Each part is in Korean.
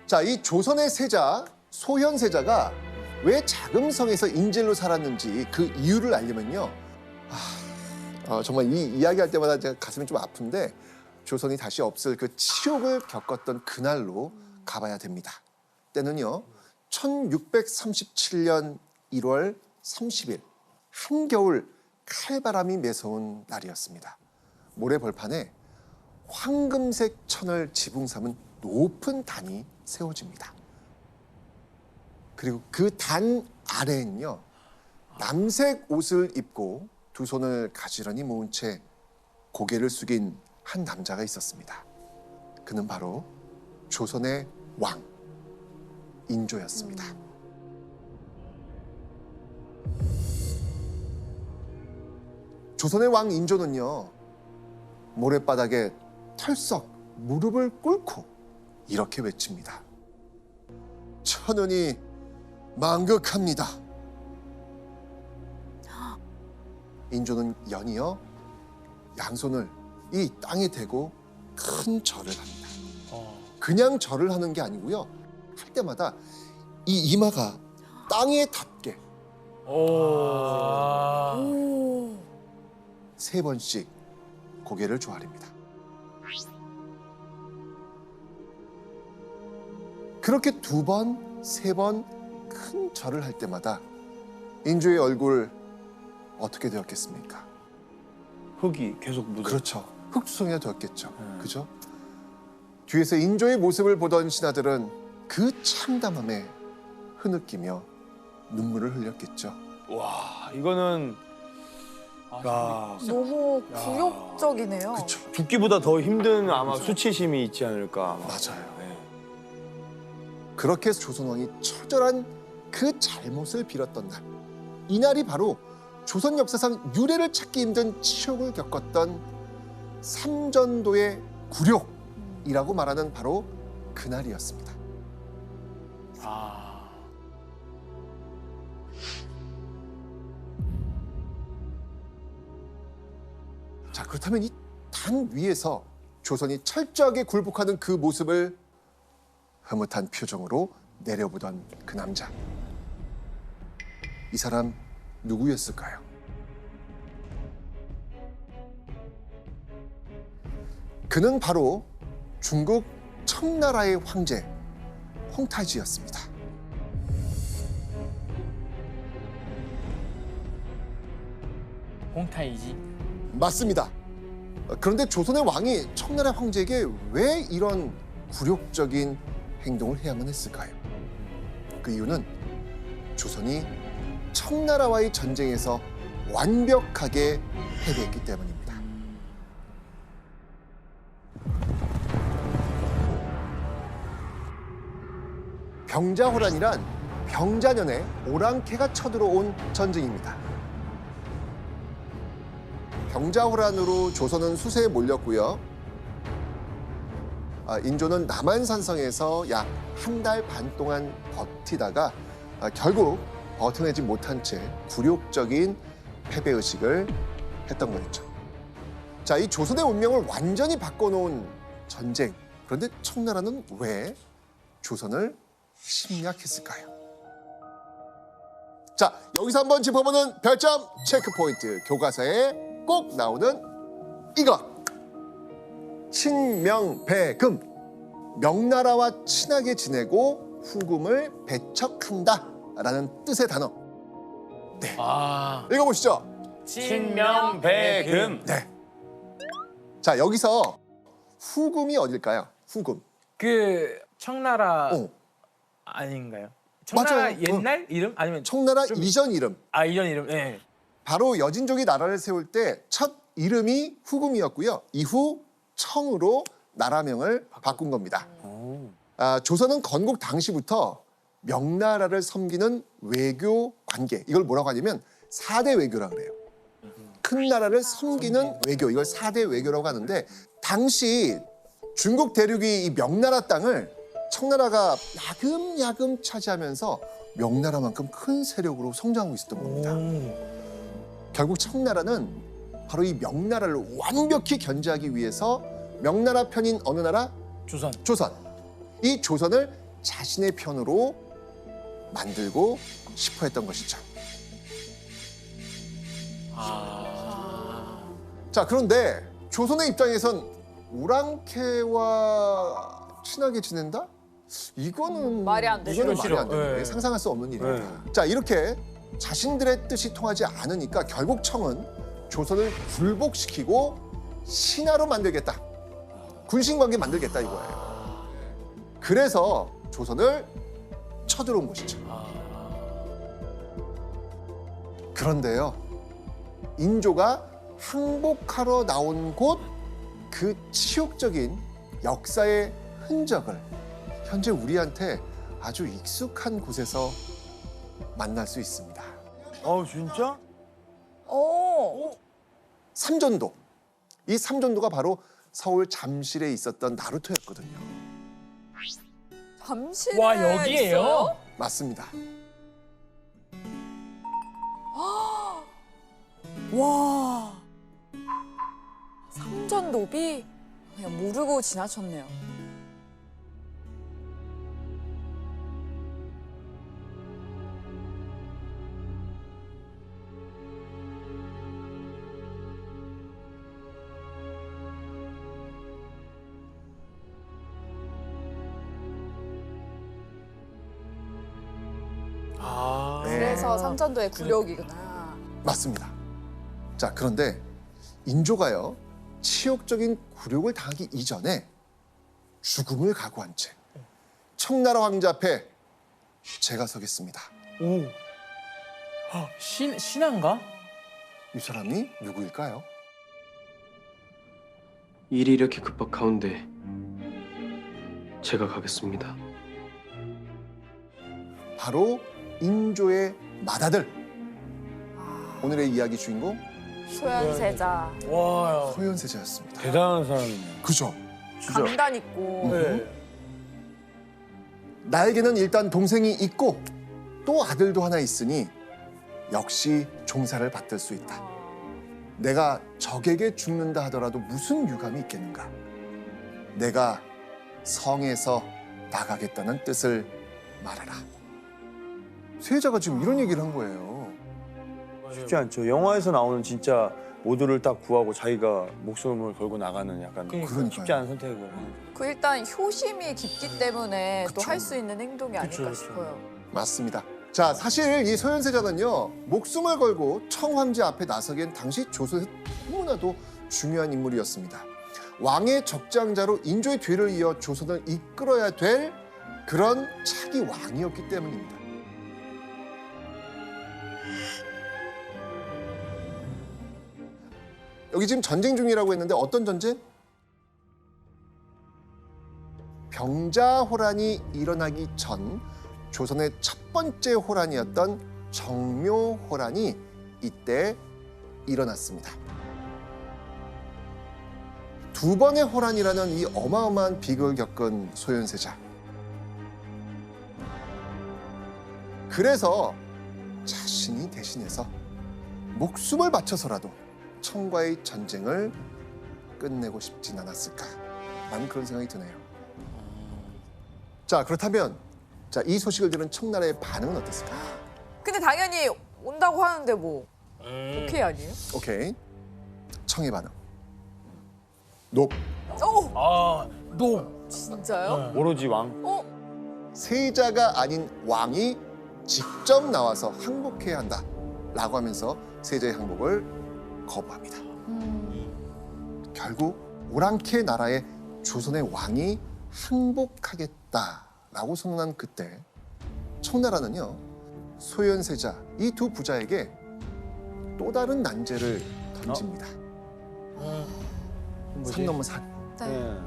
자, 이 조선의 세자 소현세자가 왜 자금성에서 인질로 살았는지 그 이유를 알려면요. 정말 이 이야기할 때마다 제가 가슴이 좀 아픈데 조선이 다시 없을 그 치욕을 겪었던 그날로 가봐야 됩니다. 때는요. 1637년 1월 30일 한겨울 칼바람이 매서운 날이었습니다. 모래벌판에 황금색 천을 지붕 삼은 높은 단이 세워집니다. 그리고 그 단 아래엔요. 남색 옷을 입고 두 손을 가지런히 모은 채 고개를 숙인 한 남자가 있었습니다. 그는 바로 조선의 왕 인조였습니다. 조선의 왕 인조는요. 모래바닥에 털썩 무릎을 꿇고 이렇게 외칩니다. 천연이 망극합니다. 인조는 연이어 양손을 이 땅에 대고 큰 절을 합니다. 그냥 절을 하는 게 아니고요. 할 때마다 이 이마가 땅에 닿게 세 번씩 고개를 조아립니다. 그렇게 두 번, 세 번 큰 절을 할 때마다 인조의 얼굴 어떻게 되었겠습니까? 흙이 계속 묻어. 그렇죠. 흙투성이가 되었겠죠. 그죠? 뒤에서 인조의 모습을 보던 신하들은 그 참담함에 흐느끼며 눈물을 흘렸겠죠. 와, 이거는 너무 굴욕적이네요. 그렇죠. 죽기보다 더 힘든 아마 수치심이 있지 않을까. 아마. 맞아요. 네. 그렇게 조선왕이 처절한 그 잘못을 빌었던 날. 이날이 바로 조선 역사상 유례를 찾기 힘든 치욕을 겪었던 삼전도의 굴욕이라고 말하는 바로 그날이었습니다. 자, 그렇다면 이 단 위에서 조선이 철저하게 굴복하는 그 모습을 흐뭇한 표정으로 내려보던 그 남자. 이 사람 누구였을까요? 그는 바로 중국 청나라의 황제 홍타이지였습니다. 홍타이지. 맞습니다. 그런데 조선의 왕이 청나라 황제에게 왜 이런 굴욕적인 행동을 해야만 했을까요? 그 이유는 조선이 청나라와의 전쟁에서 완벽하게 패배했기 때문입니다. 병자호란이란 병자년에 오랑캐가 쳐들어온 전쟁입니다. 병자호란으로 조선은 수세에 몰렸고요. 인조는 남한산성에서 약 한 달 반 동안 버티다가 결국 버텨내지 못한 채 굴욕적인 패배의식을 했던 거였죠. 자, 이 조선의 운명을 완전히 바꿔놓은 전쟁. 그런데 청나라는 왜 조선을 침략했을까요? 자, 여기서 한번 짚어보는 별점 체크포인트. 교과서에 꼭 나오는 이것. 친명배금. 명나라와 친하게 지내고 후금을 배척한다라는 뜻의 단어. 네, 읽어보시죠. 친명배금. 네. 자, 여기서 후금이 어딜까요? 후금. 그 청나라 어. 아닌가요? 청나라 맞아요. 옛날 이름 아니면 청나라 이전 이름. 이전 이름. 네. 바로 여진족이 나라를 세울 때 첫 이름이 후금이었고요. 이후 청으로 나라명을 바꾼 겁니다. 조선은 건국 당시부터 명나라를 섬기는 외교 관계, 이걸 뭐라고 하냐면 4대 외교라고 그래요. 큰 나라를 섬기는 외교, 이걸 4대 외교라고 하는데, 당시 중국 대륙이 이 명나라 땅을 청나라가 야금야금 차지하면서 명나라만큼 큰 세력으로 성장하고 있었던 겁니다. 결국 청나라는 바로 이 명나라를 완벽히 견제하기 위해서 명나라 편인 어느 나라? 조선. 조선. 이 조선을 자신의 편으로 만들고 싶어 했던 것이죠. 자, 그런데 조선의 입장에선 오랑캐와 친하게 지낸다? 이거는 말이 안 되죠. 이거는 말이 안 되는 네. 거예요. 상상할 수 없는 일입니다. 자, 이렇게 자신들의 뜻이 통하지 않으니까 결국 청은 조선을 굴복시키고 신하로 만들겠다. 군신관계 만들겠다 이거예요. 그래서 조선을 쳐들어온 것이죠. 그런데요, 인조가 항복하러 나온 곳 그 치욕적인 역사의 흔적을 현재 우리한테 아주 익숙한 곳에서 만날 수 있습니다. 진짜? 삼전도. 이 삼전도가 바로 서울 잠실에 있었던 나루터였거든요. 잠실에 와, 여기예요? 있어요? 맞습니다. 와. 삼전노비 그냥 모르고 지나쳤네요. 그래서 삼전도의 굴욕이구나. 맞습니다. 자, 그런데 인조가요, 치욕적인 굴욕을 당하기 이전에 죽음을 각오한 채 청나라 황제 앞에 제가 서겠습니다. 신한가? 이 사람이 누구일까요? 일이 이렇게 급박 가운데 제가 가겠습니다. 바로 인조의 맏아들. 오늘의 이야기 주인공 소현세자. 와. 소현세자였습니다. 대단한 사람이네. 그죠? 강단 있고. 네. 나에게는 일단 동생이 있고 또 아들도 하나 있으니 역시 종사를 받들 수 있다. 내가 적에게 죽는다 하더라도 무슨 유감이 있겠는가? 내가 성에서 나가겠다는 뜻을 말하라. 세자가 지금 이런 얘기를 한 거예요. 쉽지 않죠. 영화에서 나오는 진짜 모두를 딱 구하고 자기가 목숨을 걸고 나가는 약간 그러니까요. 쉽지 않은 선택을 하는. 그 일단 효심이 깊기 때문에 또 그쵸. 할 수 있는 행동이 아닐까 그쵸. 싶어요. 맞습니다. 자, 사실 이 소현세자는요, 목숨을 걸고 청황제 앞에 나서기엔 당시 조선에서 너무나도 중요한 인물이었습니다. 왕의 적장자로 인조의 뒤를 이어 조선을 이끌어야 될 그런 차기 왕이었기 때문입니다. 여기 지금 전쟁 중이라고 했는데 어떤 전쟁? 병자호란이 일어나기 전 조선의 첫 번째 호란이었던 정묘호란이 이때 일어났습니다. 두 번의 호란이라는 이 어마어마한 비극을 겪은 소현세자. 그래서 자신이 대신해서 목숨을 바쳐서라도 청과의 전쟁을 끝내고 싶진 않았을까라는 그런 생각이 드네요. 자, 그렇다면 자, 이 소식을 들은 청나라의 반응은 어땠을까요? 근데 당연히 온다고 하는데 뭐 오케이 아니에요? 오케이. 청의 반응. 높. 오! 노. 진짜요? 오로지 왕. 세자가 아닌 왕이 직접 나와서 항복해야 한다라고 하면서 세자의 항복을 거부합니다. 결국 오랑캐 나라의 조선의 왕이 항복하겠다라고 선언한 그때 청나라는요, 소현세자 이 두 부자에게 또 다른 난제를 던집니다. 산 넘은 산. 네. 네.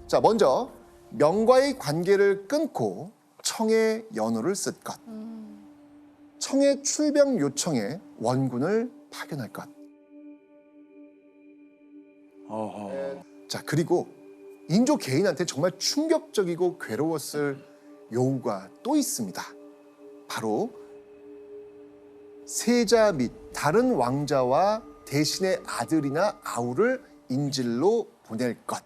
자, 먼저 명과의 관계를 끊고 청의 연호를 쓸 것. 청의 출병 요청에 원군을 파견할 것. 어허. 자, 그리고 인조 개인한테 정말 충격적이고 괴로웠을 요구가 또 있습니다. 바로 세자 및 다른 왕자와 대신의 아들이나 아우를 인질로 보낼 것.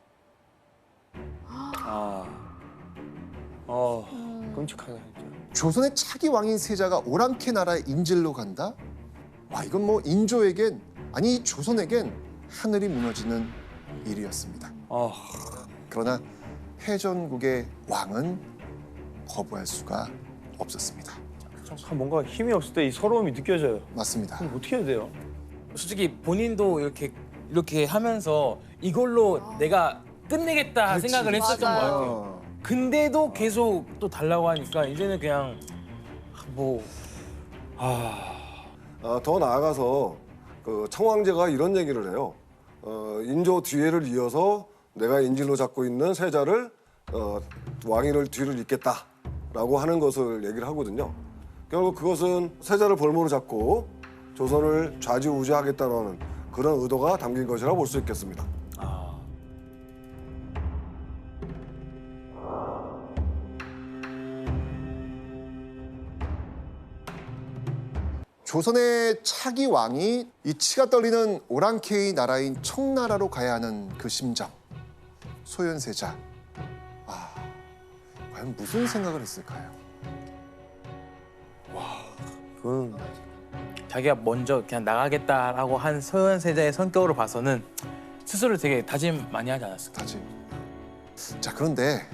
끔찍하다 진짜. 조선의 차기 왕인 세자가 오랑캐 나라의 인질로 간다? 와, 이건 뭐 인조에겐, 아니 조선에겐 하늘이 무너지는 일이었습니다. 그러나 패전국의 왕은 거부할 수가 없었습니다. 참 뭔가 힘이 없을 때 이 서러움이 느껴져요. 맞습니다. 그럼 어떻게 해야 돼요? 솔직히 본인도 이렇게 하면서 이걸로 내가 끝내겠다 그렇지. 생각을 했었던 것 맞아요. 같아요. 근데도 계속 또 달라고 하니까 이제는 그냥 뭐 더 나아가서 그 청황제가 이런 얘기를 해요. 인조 뒤에를 이어서 내가 인질로 잡고 있는 세자를 왕위를 뒤를 잇겠다라고 하는 것을 얘기를 하거든요. 결국 그것은 세자를 볼모로 잡고 조선을 좌지우지하겠다는 그런 의도가 담긴 것이라 볼 수 있겠습니다. 조선의 차기 왕이 이 치가 떨리는 오랑캐의 나라인 청나라로 가야 하는 그 심정. 소현세자. 과연 무슨 생각을 했을까요? 그건 자기가 먼저 그냥 나가겠다라고 한 소현세자의 성격으로 봐서는 스스로 되게 다짐 많이 하지 않았을까? 다짐. 자, 그런데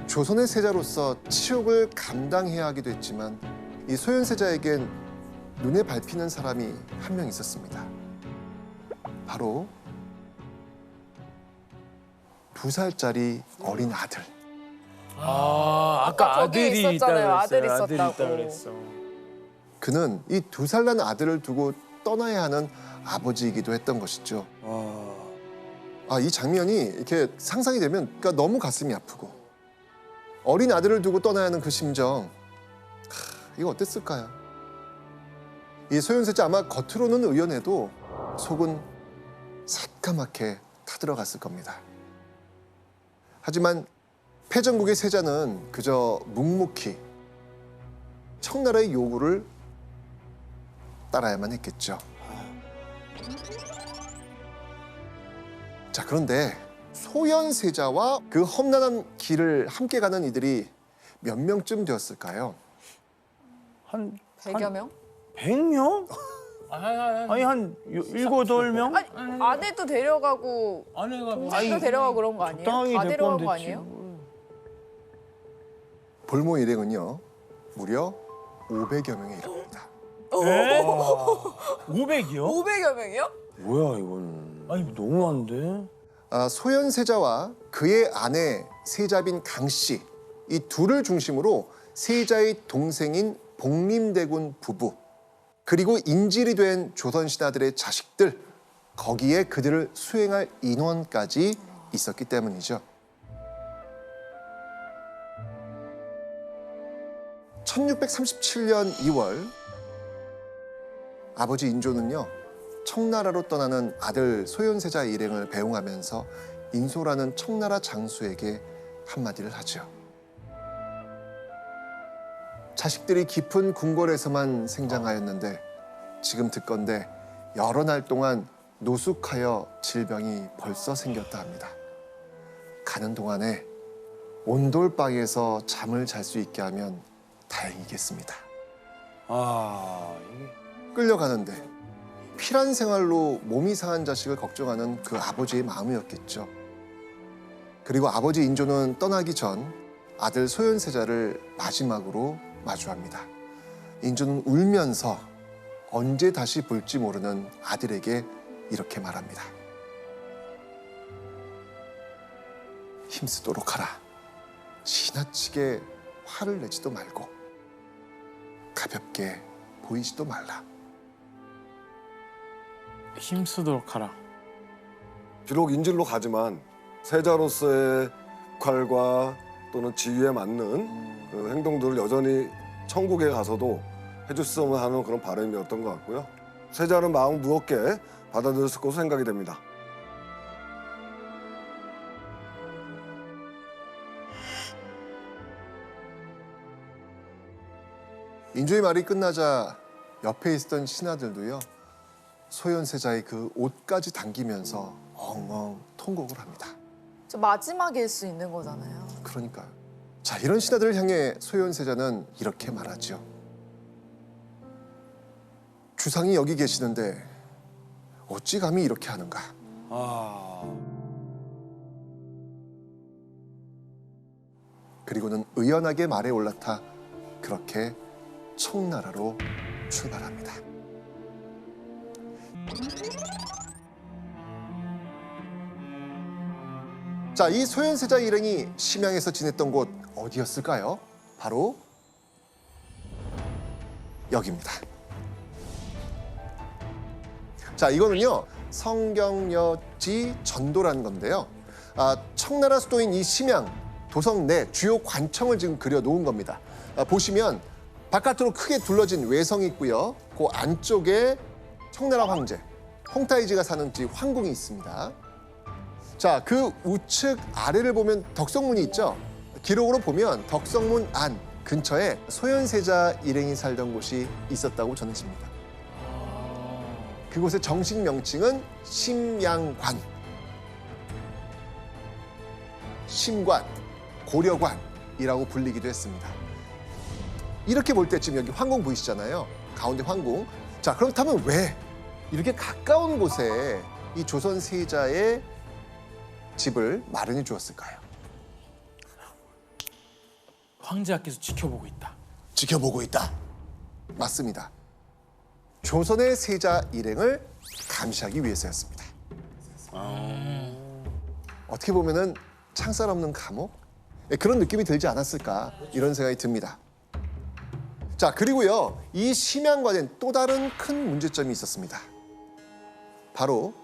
조선의 세자로서 치욕을 감당해야 하기도 했지만 이 소현세자에겐 눈에 밟히는 사람이 한 명 있었습니다. 바로 2살짜리 어린 아들. 아까 거기 아들이 있었잖아요. 있다고 아들 그랬어요. 아들이 있었다고. 있다고 그랬어. 그는 이 2살 난 아들을 두고 떠나야 하는 아버지이기도 했던 것이죠. 이 장면이 이렇게 상상이 되면 그러니까 너무 가슴이 아프고 어린 아들을 두고 떠나야 하는 그 심정. 이거 어땠을까요? 이 소현세자 아마 겉으로는 의연해도 속은 새까맣게 타들어갔을 겁니다. 하지만 패전국의 세자는 그저 묵묵히 청나라의 요구를 따라야만 했겠죠. 자, 그런데 소현세자와 그 험난한 길을 함께 가는 이들이 몇 명쯤 되었을까요? 한 100여 명? 100명? 아니 한 7, 8명? 아니, 아내도 데려가고 아내가 동생도 데려가고 그런 거 아니에요? 적당히 다 데리고 데려간 하면 거 됐지. 아니에요? 볼모 일행은요 무려 500여 명에 이릅니다. 500이요? 500여 명이요? 뭐야 이거는. 아니 너무한데? 소현세자와 그의 아내 세자빈 강씨 이 둘을 중심으로 세자의 동생인 복림대군 부부 그리고 인질이 된 조선 신하들의 자식들 거기에 그들을 수행할 인원까지 있었기 때문이죠. 1637년 2월 아버지 인조는요 청나라로 떠나는 아들 소현세자의 일행을 배웅하면서 인소라는 청나라 장수에게 한마디를 하죠. 자식들이 깊은 궁궐에서만 생장하였는데 지금 듣건대 여러 날 동안 노숙하여 질병이 벌써 생겼다 합니다. 가는 동안에 온돌방에서 잠을 잘 수 있게 하면 다행이겠습니다. 이게 끌려가는데 피란 생활로 몸이 상한 자식을 걱정하는 그 아버지의 마음이었겠죠. 그리고 아버지 인조는 떠나기 전 아들 소현세자를 마지막으로 마주합니다. 인조는 울면서 언제 다시 볼지 모르는 아들에게 이렇게 말합니다. 힘쓰도록 하라. 지나치게 화를 내지도 말고 가볍게 보이지도 말라. 힘쓰도록 하라. 비록 인질로 가지만 세자로서의 역할과 또는 지위에 맞는 그 행동들을 여전히 천국에 가서도 해줬으면 하는 그런 바람이었던 것 같고요. 세자는 마음 무겁게 받아들였을 것으로 생각이 됩니다. 인조의 말이 끝나자 옆에 있었던 신하들도요 소현세자의 그 옷까지 당기면서 엉엉 통곡을 합니다. 저 마지막일 수 있는 거잖아요. 그러니까요. 자, 이런 신하들을 향해 소현세자는 이렇게 말하죠. 주상이 여기 계시는데 어찌 감히 이렇게 하는가? 그리고는 의연하게 말에 올라타 그렇게 청나라로 출발합니다. 자, 이 소현세자 일행이 심양에서 지냈던 곳 어디였을까요? 바로 여기입니다. 자, 이거는요 성경여지 전도라는 건데요. 청나라 수도인 이 심양 도성 내 주요 관청을 지금 그려놓은 겁니다. 보시면 바깥으로 크게 둘러진 외성이 있고요. 그 안쪽에 청나라 황제 홍타이지가 사는 집 황궁이 있습니다. 자, 그 우측 아래를 보면 덕성문이 있죠. 기록으로 보면 덕성문 안 근처에 소현세자 일행이 살던 곳이 있었다고 전해집니다. 그곳의 정식 명칭은 심양관, 심관, 고려관이라고 불리기도 했습니다. 이렇게 볼 때 지금 여기 황궁 보이시잖아요. 가운데 황궁. 자, 그렇다면 왜 이렇게 가까운 곳에 이 조선 세자의 집을 마련해 주었을까요? 황제께서 지켜보고 있다. 지켜보고 있다. 맞습니다. 조선의 세자 일행을 감시하기 위해서였습니다. 어떻게 보면은 창살 없는 감옥? 그런 느낌이 들지 않았을까 이런 생각이 듭니다. 자, 그리고요 이 심양관엔 또 다른 큰 문제점이 있었습니다. 바로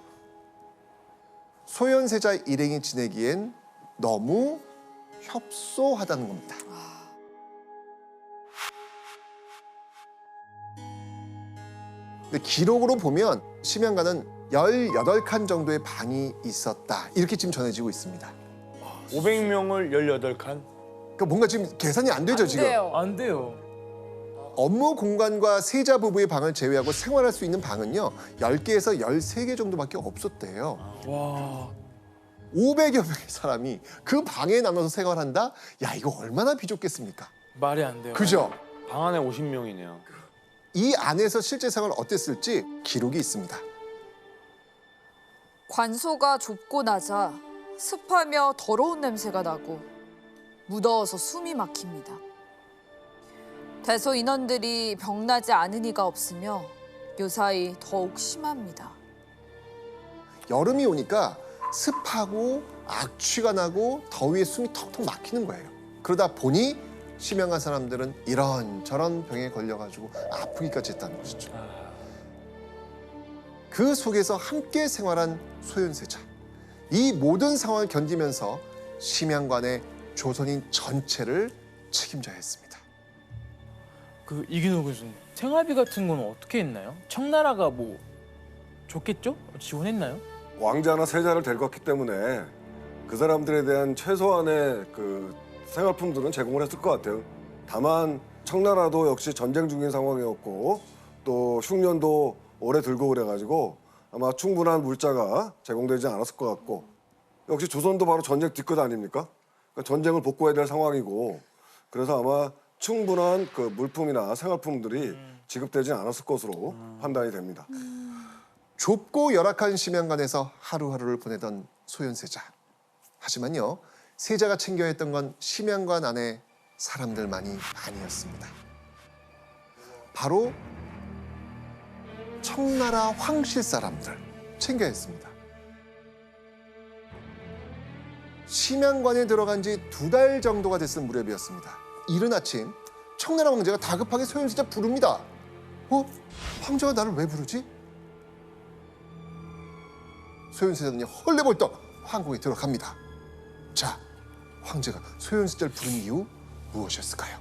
소현세자 일행이 지내기엔 너무 협소하다는 겁니다. 근데 기록으로 보면 심양관은 18칸 정도의 방이 있었다. 이렇게 지금 전해지고 있습니다. 500명을 18칸? 그러니까 뭔가 지금 계산이 안 되죠, 지금. 돼요. 안 돼요. 업무 공간과 세자 부부의 방을 제외하고 생활할 수 있는 방은요. 10개에서 13개 정도밖에 없었대요. 와. 500여 명의 사람이 그 방에 나눠서 생활한다? 야, 이거 얼마나 비좁겠습니까? 말이 안 돼요. 그죠? 방 안에 50명이네요. 이 안에서 실제 생활 어땠을지 기록이 있습니다. 관소가 좁고 낮아 습하며 더러운 냄새가 나고 무더워서 숨이 막힙니다. 대소 인원들이 병나지 않은 이가 없으며 묘사히 더욱 심합니다. 여름이 오니까 습하고 악취가 나고 더위에 숨이 턱턱 막히는 거예요. 그러다 보니 심양관 사람들은 이런저런 병에 걸려가지고 아프기까지 했다는 것이죠. 그 속에서 함께 생활한 소현세자. 이 모든 상황을 견디면서 심양관의 조선인 전체를 책임져야 했습니다. 그 이균호 교수님, 생활비 같은 건 어떻게 했나요? 청나라가 뭐 줬겠죠? 지원했나요? 왕자나 세자를 데리고 왔기 때문에 그 사람들에 대한 최소한의 그 생활품들은 제공을 했을 것 같아요. 다만 청나라도 역시 전쟁 중인 상황이었고 또 흉년도 오래 들고 그래가지고 아마 충분한 물자가 제공되지 않았을 것 같고 역시 조선도 바로 전쟁 뒤끝 아닙니까? 그러니까 전쟁을 복구해야 될 상황이고 그래서 아마 충분한 그 물품이나 생활품들이 지급되지 않았을 것으로 판단이 됩니다. 좁고 열악한 심양관에서 하루하루를 보내던 소현세자. 하지만요, 세자가 챙겨야 했던 건 심양관 안에 사람들만이 아니었습니다. 바로 청나라 황실 사람들 챙겨야 했습니다. 심양관에 들어간 지 2달 정도가 됐을 무렵이었습니다. 이른 아침 청나라 황제가 다급하게 소현세자 부릅니다. 황제가 나를 왜 부르지? 소현세자는요 헐레벌떡 황궁에 들어갑니다. 자, 황제가 소현세자를 부른 이유 무엇이었을까요?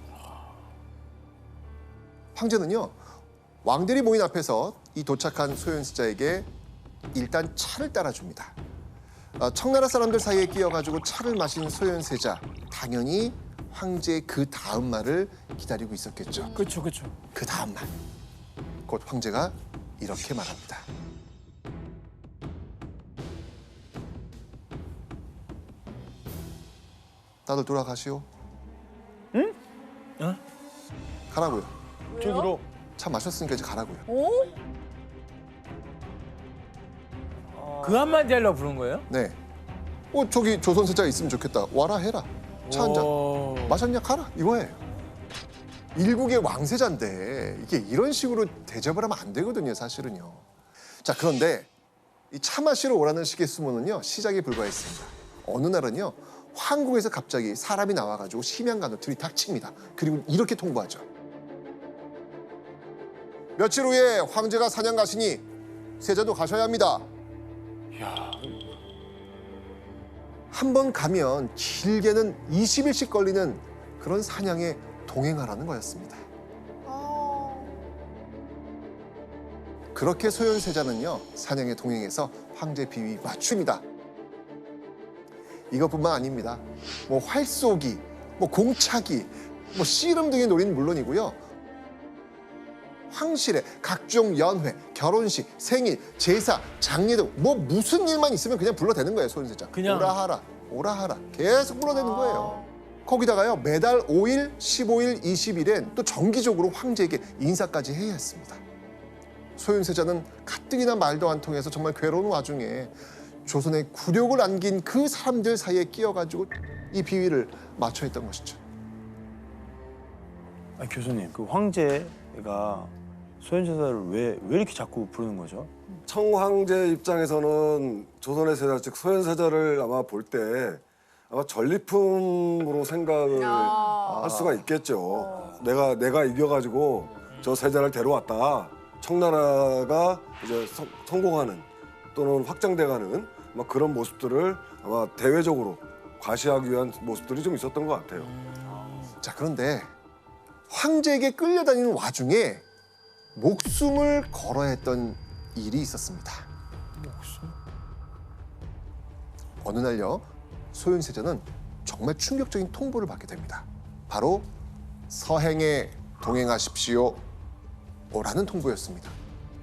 황제는요 왕들이 모인 앞에서 이 도착한 소현세자에게 일단 차를 따라줍니다. 청나라 사람들 사이에 끼어가지고 차를 마신 소현세자, 당연히 황제의 그 다음 말을 기다리고 있었겠죠. 그렇죠, 그렇죠. 그 다음 말, 곧 황제가 이렇게 말합니다. 다들 돌아가시오. 응? 가라고요. 쪽으로. 차 마셨으니까 이제 가라고요. 오? 그 한마디 하려고 부른 거예요? 네. 저기 조선세자가 있으면 좋겠다. 와라 해라. 차 한 잔. 오. 마셨냐 가라 이거예요. 일국의 왕세자인데 이게 이런 식으로 대접을 하면 안 되거든요, 사실은요. 자, 그런데 이 차 마시러 오라는 식의 수모는요 시작에 불과했습니다. 어느 날은요 황궁에서 갑자기 사람이 나와가지고 심양간을 들이닥칩니다. 그리고 이렇게 통보하죠. 며칠 후에 황제가 사냥 가시니 세자도 가셔야 합니다. 야, 한 번 가면 길게는 20일씩 걸리는 그런 사냥에 동행하라는 거였습니다. 그렇게 소현세자는요 사냥에 동행해서 황제 비위 맞춥니다. 이것뿐만 아닙니다. 뭐 활쏘기, 뭐 공차기, 뭐 씨름 등의 놀이는 물론이고요. 황실의 각종 연회, 결혼식, 생일, 제사, 장례 등 뭐 무슨 일만 있으면 그냥 불러대는 거예요, 소현세자. 그냥. 오라 하라, 오라 하라. 계속 불러대는 거예요. 거기다가요 매달 5일, 15일, 20일엔 또 정기적으로 황제에게 인사까지 해야 했습니다. 소현세자는 가뜩이나 말도 안 통해서 정말 괴로운 와중에 조선의 굴욕을 안긴 그 사람들 사이에 끼어가지고 이 비위를 맞춰 했던 것이죠. 아니, 교수님, 그 황제가 소현세자를 왜 이렇게 자꾸 부르는 거죠? 청황제 입장에서는 조선의 세자 즉 소현세자를 아마 볼 때 아마 전리품으로 생각을 할 수가 있겠죠. 내가 이겨가지고 저 세자를 데려왔다. 청나라가 이제 성공하는 또는 확장돼가는 막 그런 모습들을 아마 대외적으로 과시하기 위한 모습들이 좀 있었던 것 같아요. 자, 그런데 황제에게 끌려다니는 와중에 목숨을 걸어야 했던 일이 있었습니다. 어느 날요 소현세자는 정말 충격적인 통보를 받게 됩니다. 바로 서행에 동행하십시오 라는 통보였습니다.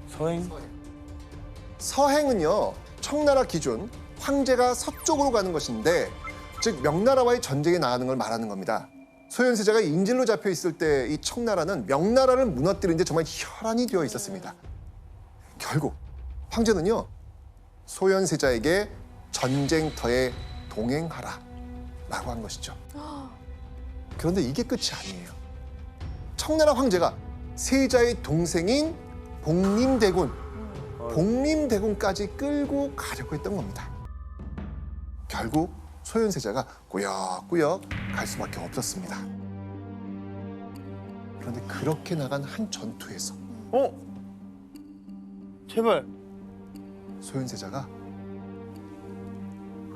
서행? 서행은요 청나라 기준 황제가 서쪽으로 가는 것인데 즉 명나라와의 전쟁에 나가는 걸 말하는 겁니다. 소현세자가 인질로 잡혀 있을 때 이 청나라는 명나라를 무너뜨리는 데 정말 혈안이 되어 있었습니다. 결국 황제는요 소현세자에게 전쟁터에 동행하라 라고 한 것이죠. 그런데 이게 끝이 아니에요. 청나라 황제가 세자의 동생인 복림대군까지 끌고 가려고 했던 겁니다. 결국 소현세자가 꾸역꾸역 갈 수밖에 없었습니다. 그런데 그렇게 나간 한 전투에서 제발. 소현세자가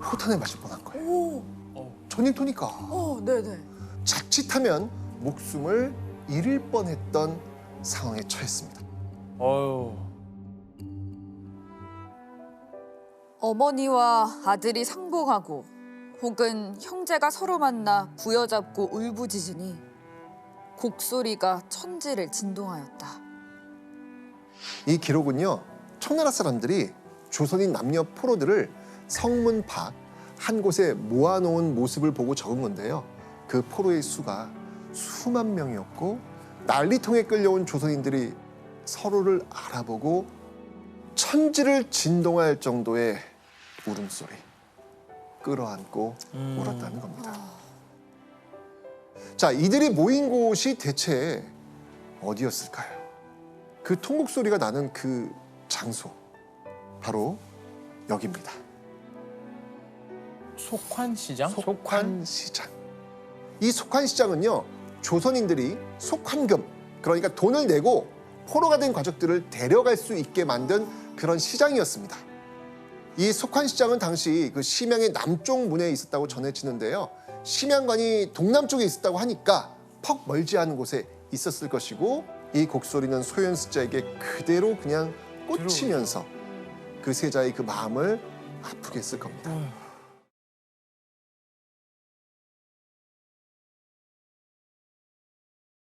포탄에 맞을 뻔한 거예요. 오. 전쟁터니까. 네네. 자칫하면 목숨을 잃을 뻔했던 상황에 처했습니다. 어휴. 어머니와 아들이 상봉하고 혹은 형제가 서로 만나 부여잡고 울부짖으니 곡소리가 천지를 진동하였다. 이 기록은요 청나라 사람들이 조선인 남녀 포로들을 성문 밖 한 곳에 모아놓은 모습을 보고 적은 건데요. 그 포로의 수가 수만 명이었고 난리통에 끌려온 조선인들이 서로를 알아보고 천지를 진동할 정도의 울음소리 끌어안고 울었다는 겁니다. 자, 이들이 모인 곳이 대체 어디였을까요? 그 통곡 소리가 나는 그 장소 바로 여기입니다. 속환시장? 속환시장. 이 속환시장은요 조선인들이 속환금 그러니까 돈을 내고 포로가 된 가족들을 데려갈 수 있게 만든 그런 시장이었습니다. 이 속환시장은 당시 그 심양의 남쪽 문에 있었다고 전해지는데요. 심양관이 동남쪽에 있었다고 하니까 퍽 멀지 않은 곳에 있었을 것이고 이 곡소리는 소현세자에게 그대로 그냥 꽂히면서 그 세자의 그 마음을 아프게 했을 겁니다.